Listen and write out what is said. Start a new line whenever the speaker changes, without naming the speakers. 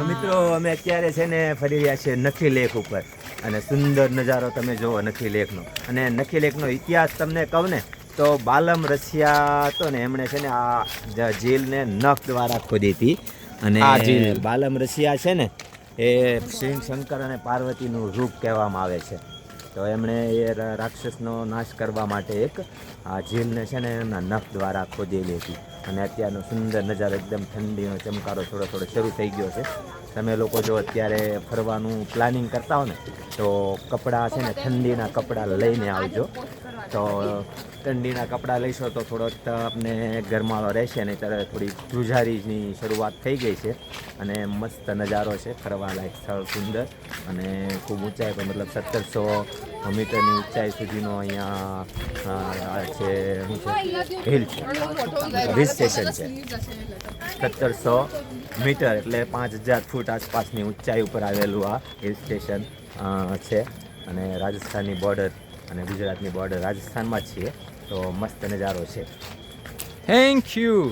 મિત્રો અમે અત્યારે છે ને ફરી રહ્યા છીએ નખી લેક ઉપર અને સુંદર નજારો તમે જુઓ નખી લેકનો. અને નખી લેકનો ઇતિહાસ તમને કહું ને તો બાલમ રસિયા હતો ને એમણે છે ને આ ઝીલને નખ દ્વારા ખોદી હતી. અને બાલમ રસિયા છે ને એ શિવ શંકર અને પાર્વતીનું રૂપ કહેવામાં આવે છે. તો એમણે એ રાક્ષસનો નાશ કરવા માટે એક આ ઝીલને છે ને એમના નખ દ્વારા ખોદેલી હતી. અને અત્યારનો સુંદર નજારો એકદમ ઠંડીનો ચમકારો થોડો થોડો શરૂ થઈ ગયો છે. તમે લોકો જો અત્યારે ફરવાનું પ્લાનિંગ કરતા હો ને તો કપડાં છે ને ઠંડીના કપડાં લઈને આવજો. તો ઠંડીના કપડાં લઈશો તો થોડોક આપને ગરમાળો રહેશે ને ત્યારે થોડી ધ્રુજારીની શરૂઆત થઈ ગઈ છે. અને મસ્ત નજારો છે, ફરવાલાયક સ્થળ સુંદર અને ખૂબ ઊંચાઈ પર મતલબ 1700 મીટરની ઊંચાઈ સુધીનો અહીંયા છે હિલ છે, હિલ સ્ટેશન છે. 1700 મીટર એટલે 5000 ફૂટ આસપાસની ઊંચાઈ ઉપર આવેલું આ હિલ સ્ટેશન છે. અને રાજસ્થાનની બોર્ડર અને ગુજરાતની બોર્ડર રાજસ્થાનમાં જ છીએ. તો મસ્ત નજારો છે.
Thank you.